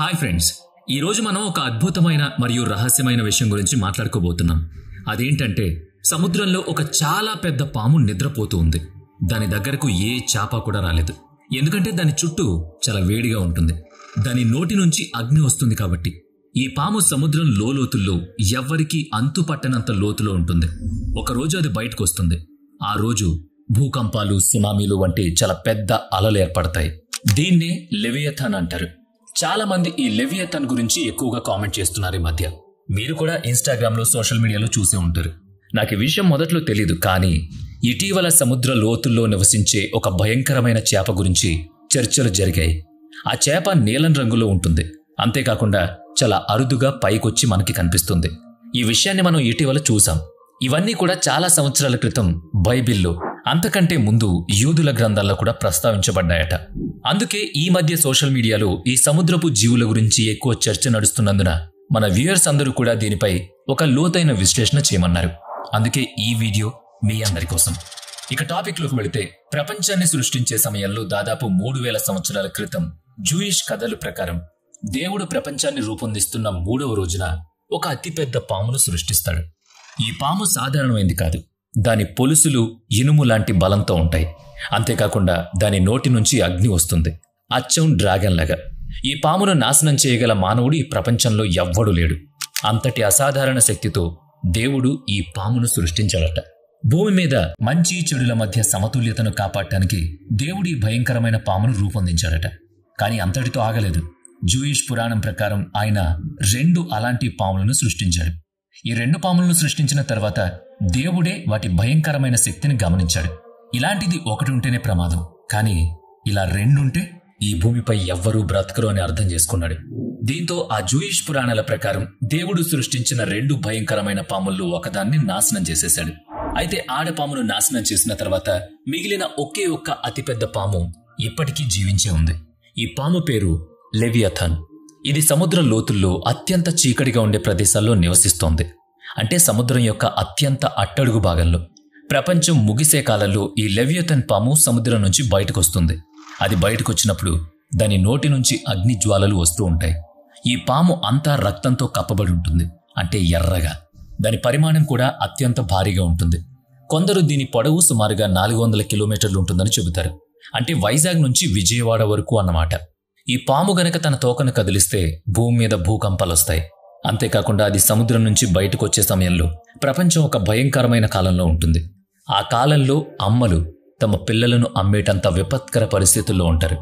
Hi friends, ఈరోజు మనం ఒక అద్భుతమైన మరియు రహస్యమైన విషయం గురించి మాట్లాడుకోబోతున్నాం. అదేంటంటే సముద్రంలో ఒక చాలా పెద్ద పాము నిద్రపోతూ ఉంది. దాని దగ్గరకు ఏ చేప కూడా రాలేదు. ఎందుకంటే దాని చుట్టూ చాలా వేడిగా ఉంటుంది. దాని నోటి నుంచి అగ్ని వస్తుంది కాబట్టి. ఈ పాము సముద్రం లోతుల్లో ఎవ్వరికీ అంతు పట్టనంత లోతులో ఉంటుంది. ఒకరోజు అది బయటకు వస్తుంది. ఆ రోజు భూకంపాలు, సునామీలు వంటి చాలా పెద్ద అలలు ఏర్పడతాయి. దీన్నే లెవియథాన్ అంటారు. చాలా మంది ఈ లెవియథాన్ గురించి ఎక్కువగా కామెంట్ చేస్తున్నారు ఈ మధ్య. మీరు కూడా ఇన్స్టాగ్రామ్ లో, సోషల్ మీడియాలో చూసే ఉంటారు. నాకు ఈ విషయం మొదట్లో తెలీదు, కానీ ఇటీవల సముద్ర లోతుల్లో నివసించే ఒక భయంకరమైన చేప గురించి చర్చలు జరిగాయి. ఆ చేప నీలం రంగులో ఉంటుంది. అంతేకాకుండా చాలా అరుదుగా పైకొచ్చి మనకి కనిపిస్తుంది. ఈ విషయాన్ని మనం ఇటీవల చూసాం. ఇవన్నీ కూడా చాలా సంవత్సరాల క్రితం బైబిల్లో, అంతకంటే ముందు యూదుల గ్రంథాల్లో కూడా ప్రస్తావించబడ్డాయట. అందుకే ఈ మధ్య సోషల్ మీడియాలో ఈ సముద్రపు జీవుల గురించి ఎక్కువ చర్చ నడుస్తున్నందున మన వ్యూయర్స్ అందరూ కూడా దీనిపై ఒక లోతైన విశ్లేషణ చేయమన్నారు. అందుకే ఈ వీడియో మీ అందరి కోసం. ఇక టాపిక్ లోకి వెళితే, ప్రపంచాన్ని సృష్టించే సమయంలో దాదాపు 3000 సంవత్సరాల క్రితం జూయిష్ కథల ప్రకారం దేవుడు ప్రపంచాన్ని రూపొందిస్తున్న 3వ రోజున ఒక అతిపెద్ద పామును సృష్టిస్తాడు. ఈ పాము సాధారణమైంది కాదు. దాని పొలుసులు ఇనుము లాంటి బలంతో ఉంటాయి. అంతేకాకుండా దాని నోటి నుంచి అగ్ని వస్తుంది, అచ్చం డ్రాగన్ లాగా. ఈ పామును నాశనం చేయగల మానవుడు ఈ ప్రపంచంలో ఎవ్వడూ లేడు. అంతటి అసాధారణ శక్తితో దేవుడు ఈ పామును సృష్టించాడట. భూమి మీద మంచి చెడుల మధ్య సమతుల్యతను కాపాడటానికి దేవుడు ఈ భయంకరమైన పామును రూపొందించాడట. కానీ అంతటితో ఆగలేదు. జూయిష్ పురాణం ప్రకారం ఆయన 2 అలాంటి పాములను సృష్టించాడు. ఈ 2 పాములను సృష్టించిన తర్వాత దేవుడే వాటి భయంకరమైన శక్తిని గమనించాడు. ఇలాంటిది ఒకటి ఉంటేనే ప్రమాదం, కానీ ఇలా 2 ఉంటే ఈ భూమిపై ఎవ్వరూ బ్రతకరు అని అర్థం చేసుకున్నాడు. దీంతో ఆ జూయిష్ పురాణాల ప్రకారం దేవుడు సృష్టించిన 2 భయంకరమైన పాముల్లో ఒకదాన్ని నాశనం చేసేశాడు. అయితే ఆడపామును నాశనం చేసిన తర్వాత మిగిలిన ఒకే ఒక్క అతిపెద్ద పాము ఇప్పటికీ జీవించే ఉంది. ఈ పాము పేరు లెవియథాన్. ఇది సముద్ర లోతుల్లో అత్యంత చీకటిగా ఉండే ప్రదేశాల్లో నివసిస్తోంది. అంటే సముద్రం యొక్క అత్యంత అట్టడుగు భాగంలో. ప్రపంచం ముగిసే కాలంలో ఈ లెవియథాన్ పాము సముద్రం నుంచి బయటకు వస్తుంది. అది బయటకు వచ్చినప్పుడు దాని నోటి నుంచి అగ్ని జ్వాలలు వస్తూ ఉంటాయి. ఈ పాము అంతా రక్తంతో కప్పబడి ఉంటుంది, అంటే ఎర్రగా. దాని పరిమాణం కూడా అత్యంత భారీగా ఉంటుంది. కొందరు దీని పొడవు సుమారుగా 400 కిలోమీటర్లు ఉంటుందని చెబుతారు. అంటే వైజాగ్ నుంచి విజయవాడ వరకు అన్నమాట. ఈ పాము గనక తన తోకను కదిలిస్తే భూమి మీద భూకంపాలు వస్తాయి. అంతేకాకుండా అది సముద్రం నుంచి బయటకు వచ్చే సమయంలో ప్రపంచం ఒక భయంకరమైన కాలంలో ఉంటుంది. ఆ కాలంలో అమ్మలు తమ పిల్లలను అమ్మేటంత విపత్కర పరిస్థితుల్లో ఉంటారు.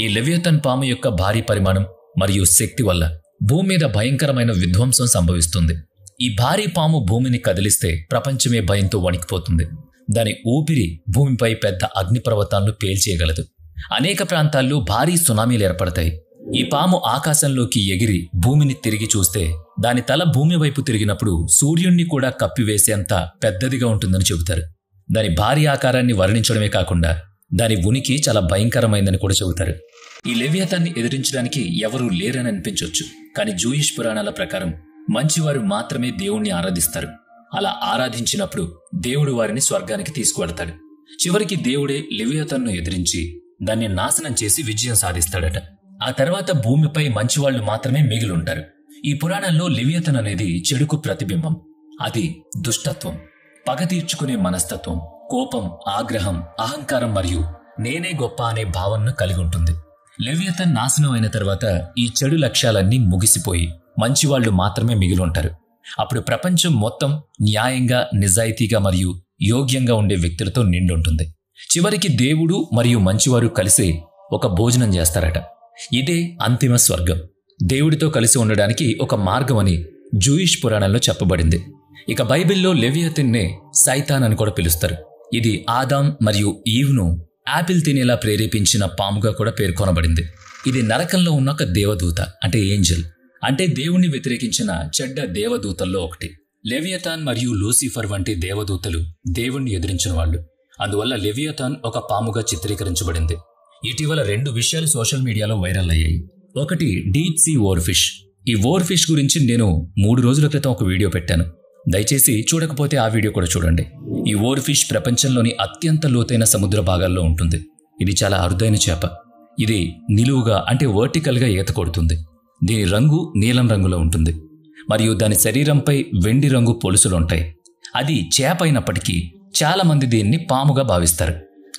ఈ లెవియథాన్ పాము యొక్క భారీ పరిమాణం మరియు శక్తి వల్ల భూమి మీద భయంకరమైన విధ్వంసం సంభవిస్తుంది. ఈ భారీ పాము భూమిని కదిలిస్తే ప్రపంచమే భయంతో వణికిపోతుంది. దాని ఊపిరి భూమిపై పెద్ద అగ్నిపర్వతాలను పేల్చేయగలదు. అనేక ప్రాంతాల్లో భారీ సునామీలు ఏర్పడతాయి. ఈ పాము ఆకాశంలోకి ఎగిరి భూమిని తిరిగి చూస్తే దాని తల భూమి వైపు తిరిగినప్పుడు సూర్యుణ్ణి కూడా కప్పివేసేంత పెద్దదిగా ఉంటుందని చెబుతారు. దాని భారీ ఆకారాన్ని వర్ణించడమే కాకుండా దాని ఉనికి చాలా భయంకరమైందని కూడా చెబుతారు. ఈ లెవియథాన్ని ఎదిరించడానికి ఎవరూ లేరని అనిపించవచ్చు, కానీ జూయిష్ పురాణాల ప్రకారం మంచివారు మాత్రమే దేవుణ్ణి ఆరాధిస్తారు. అలా ఆరాధించినప్పుడు దేవుడు వారిని స్వర్గానికి తీసుకువెడతాడు. చివరికి దేవుడే లెవియథాన్ను ఎదిరించి దాన్ని నాశనం చేసి విజయం సాధిస్తాడట. ఆ తర్వాత భూమిపై మంచివాళ్లు మాత్రమే మిగిలుంటారు. ఈ పురాణంలో లెవియథాన్ అనేది చెడుకు ప్రతిబింబం. అది దుష్టత్వం, పగ తీర్చుకునే మనస్తత్వం, కోపం, ఆగ్రహం, అహంకారం మరియు నేనే గొప్ప అనే భావనను కలిగి ఉంటుంది. లెవియథాన్ నాశనం అయిన తర్వాత ఈ చెడు లక్ష్యాలన్నీ ముగిసిపోయి మంచివాళ్లు మాత్రమే మిగిలుంటారు. అప్పుడు ప్రపంచం మొత్తం న్యాయంగా, నిజాయితీగా మరియు యోగ్యంగా ఉండే వ్యక్తులతో నిండుంటుంది. చివరికి దేవుడు మరియు మంచివారు కలిసి ఒక భోజనం చేస్తారట. ఇదే అంతిమ స్వర్గం. దేవుడితో కలిసి ఉండడానికి ఒక మార్గం అని జూయిష్ పురాణంలో చెప్పబడింది. ఇక బైబిల్లో లెవియథాన్నే సైతాన్ అని కూడా పిలుస్తారు. ఇది ఆదాం మరియు ఈవ్ను యాపిల్ తినేలా ప్రేరేపించిన పాముగా కూడా పేర్కొనబడింది. ఇది నరకంలో ఉన్న ఒక దేవదూత, అంటే ఏంజల్. అంటే దేవుణ్ణి వ్యతిరేకించిన చెడ్డ దేవదూతల్లో ఒకటి. లెవియథాన్ మరియు లూసిఫర్ వంటి దేవదూతలు దేవుణ్ణి ఎదిరించిన వాళ్ళు. అందువల్ల లెవియథాన్ ఒక పాముగా చిత్రీకరించబడింది. ఇటీవల 2 విషయాలు సోషల్ మీడియాలో వైరల్ అయ్యాయి. ఒకటి డీప్ సీ ఓర్ఫిష్. ఈ ఓర్ఫిష్ గురించి నేను 3 రోజుల క్రితం ఒక వీడియో పెట్టాను. దయచేసి చూడకపోతే ఆ వీడియో కూడా చూడండి. ఈ ఓర్ఫిష్ ప్రపంచంలోని అత్యంత లోతైన సముద్ర భాగాల్లో ఉంటుంది. ఇది చాలా అరుదైన చేప. ఇది నిలువుగా, అంటే వర్టికల్గా ఈత కొడుతుంది. దీని రంగు నీలం రంగులో ఉంటుంది మరియు దాని శరీరంపై వెండి రంగు పొలుసులుంటాయి. అది చేప అయినప్పటికీ చాలామంది దీన్ని పాముగా భావిస్తారు.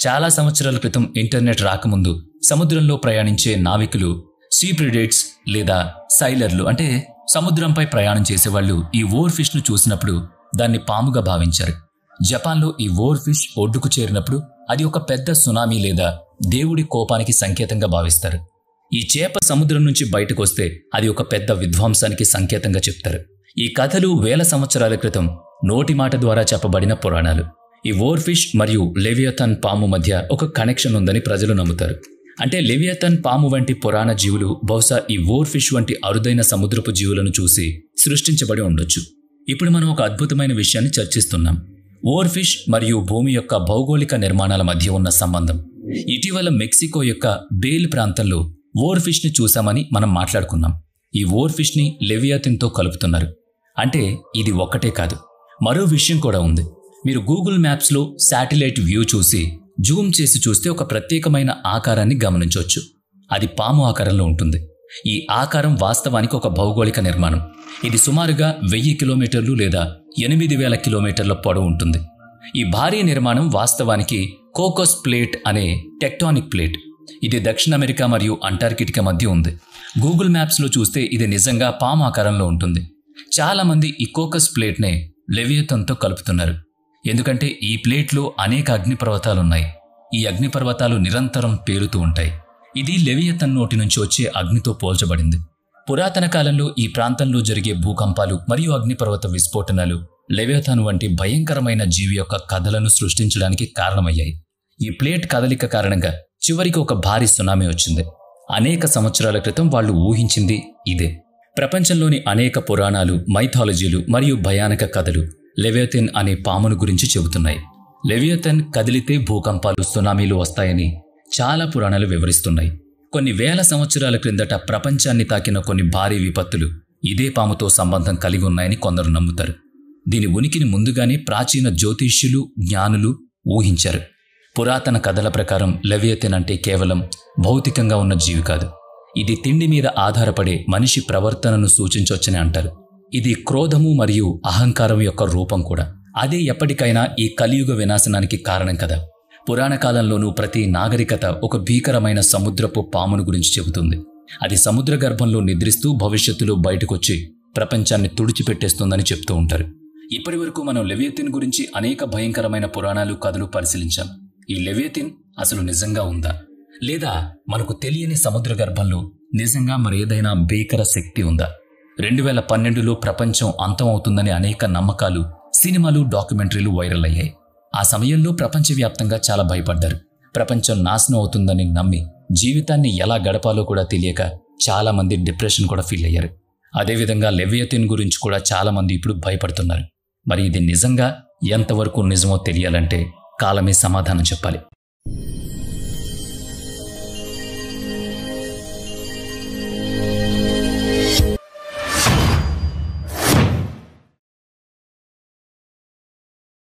చాలా సంవత్సరాల క్రితం ఇంటర్నెట్ రాకముందు సముద్రంలో ప్రయాణించే నావికులు సీ ప్రిడేట్స్ లేదా సైలర్లు అంటే సముద్రంపై ప్రయాణం చేసేవాళ్లు ఈ ఓర్ ఫిష్ను చూసినప్పుడు దాన్ని పాముగా భావించారు. జపాన్లో ఈ ఓర్ ఫిష్ ఒడ్డుకు చేరినప్పుడు అది ఒక పెద్ద సునామీ లేదా దేవుడి కోపానికి సంకేతంగా భావిస్తారు. ఈ చేప సముద్రం నుంచి బయటకు వస్తే అది ఒక పెద్ద విధ్వంసానికి సంకేతంగా చెప్తారు. ఈ కథలు వేల సంవత్సరాల క్రితం నోటి మాట ద్వారా చెప్పబడిన పురాణాలు. ఈ ఓర్ ఫిష్ మరియు లెవియథాన్ పాము మధ్య ఒక కనెక్షన్ ఉందని ప్రజలు నమ్ముతారు. అంటే లెవియథాన్ పాము వంటి పురాణ జీవులు బహుశా ఈ ఓర్ ఫిష్ వంటి అరుదైన సముద్రపు జీవులను చూసి సృష్టించబడి ఉండొచ్చు. ఇప్పుడు మనం ఒక అద్భుతమైన విషయాన్ని చర్చిస్తున్నాం. ఓర్ ఫిష్ మరియు భూమి యొక్క భౌగోళిక నిర్మాణాల మధ్య ఉన్న సంబంధం. ఇటీవల మెక్సికో యొక్క బేల్ ప్రాంతంలో ఓర్ ఫిష్ని చూశామని మనం మాట్లాడుకున్నాం. ఈ ఓర్ ఫిష్ని లెవియథాన్తో కలుపుతున్నారు. అంటే ఇది ఒక్కటే కాదు, మరో విషయం కూడా ఉంది. మీరు గూగుల్ మ్యాప్స్లో శాటిలైట్ వ్యూ చూసి జూమ్ చేసి చూస్తే ఒక ప్రత్యేకమైన ఆకారాన్ని గమనించవచ్చు. అది పాము ఆకారంలో ఉంటుంది. ఈ ఆకారం వాస్తవానికి ఒక భౌగోళిక నిర్మాణం. ఇది సుమారుగా 1000 కిలోమీటర్లు లేదా 8000 కిలోమీటర్ల పొడవు ఉంటుంది. ఈ భారీ నిర్మాణం వాస్తవానికి కోకస్ ప్లేట్ అనే టెక్టానిక్ ప్లేట్. ఇది దక్షిణ అమెరికా మరియు అంటార్కిటికా మధ్య ఉంది. గూగుల్ మ్యాప్స్లో చూస్తే ఇది నిజంగా పాము ఆకారంలో ఉంటుంది. చాలామంది ఈ కోకస్ ప్లేట్నే లెవియథాన్తో కలుపుతున్నారు. ఎందుకంటే ఈ ప్లేట్లో అనేక అగ్నిపర్వతాలున్నాయి. ఈ అగ్నిపర్వతాలు నిరంతరం పేలుతూ ఉంటాయి. ఇది లెవియథాన్ నోటి నుంచి వచ్చే అగ్నితో పోల్చబడింది. పురాతన కాలంలో ఈ ప్రాంతంలో జరిగే భూకంపాలు మరియు అగ్నిపర్వత విస్ఫోటనాలు లెవియథాన్ వంటి భయంకరమైన జీవి యొక్క కథలను సృష్టించడానికి కారణమయ్యాయి. ఈ ప్లేట్ కదలిక కారణంగా చివరికి ఒక భారీ సునామీ వచ్చింది. అనేక సంవత్సరాల క్రితం వాళ్ళు ఊహించింది ఇదే. ప్రపంచంలోని అనేక పురాణాలు, మైథాలజీలు మరియు భయానక కథలు లెవియథాన్ అనే పామును గురించి చెబుతున్నాయి. లెవియథాన్ కదిలితే భూకంపాలు, సునామీలు వస్తాయని చాలా పురాణాలు వివరిస్తున్నాయి. కొన్ని వేల సంవత్సరాల క్రిందట ప్రపంచాన్ని తాకిన కొన్ని భారీ విపత్తులు ఇదే పాముతో సంబంధం కలిగి ఉన్నాయని కొందరు నమ్ముతారు. దీని ఉనికిని ముందుగానే ప్రాచీన జ్యోతిష్యులు, జ్ఞానులు ఊహించారు. పురాతన కథల ప్రకారం లెవియథాన్ అంటే కేవలం భౌతికంగా ఉన్న జీవి కాదు. ఇది తిండి మీద ఆధారపడే మనిషి ప్రవర్తనను సూచించవచ్చని అంటారు. ఇది క్రోధము మరియు అహంకారం యొక్క రూపం కూడా. అదే ఎప్పటికైనా ఈ కలియుగ వినాశనానికి కారణం కదా. పురాణ కాలంలోనూ ప్రతి నాగరికత ఒక భీకరమైన సముద్రపు పామును గురించి చెబుతుంది. అది సముద్ర గర్భంలో నిద్రిస్తూ భవిష్యత్తులో బయటకొచ్చి ప్రపంచాన్ని తుడిచిపెట్టేస్తుందని చెప్తూ ఉంటారు. ఇప్పటి వరకు మనం లెవియథాన్ గురించి అనేక భయంకరమైన పురాణాలు, కథలు పరిశీలించాం. ఈ లెవియథాన్ అసలు నిజంగా ఉందా, లేదా మనకు తెలియని సముద్ర గర్భంలో నిజంగా మరేదైనా భీకర శక్తి ఉందా? 2012లో ప్రపంచం అంతమవుతుందని అనేక నమ్మకాలు, సినిమాలు, డాక్యుమెంటరీలు వైరల్ అయ్యాయి. ఆ సమయంలో ప్రపంచవ్యాప్తంగా చాలా భయపడ్డారు. ప్రపంచం నాశనం అవుతుందని నమ్మి జీవితాన్ని ఎలా గడపాలో కూడా తెలియక చాలామంది డిప్రెషన్ కూడా ఫీల్ అయ్యారు. అదేవిధంగా లెవియథాన్ గురించి కూడా చాలామంది ఇప్పుడు భయపడుతున్నారు. మరి ఇది నిజంగా ఎంతవరకు నిజమో తెలియాలంటే కాలమే సమాధానం చెప్పాలి.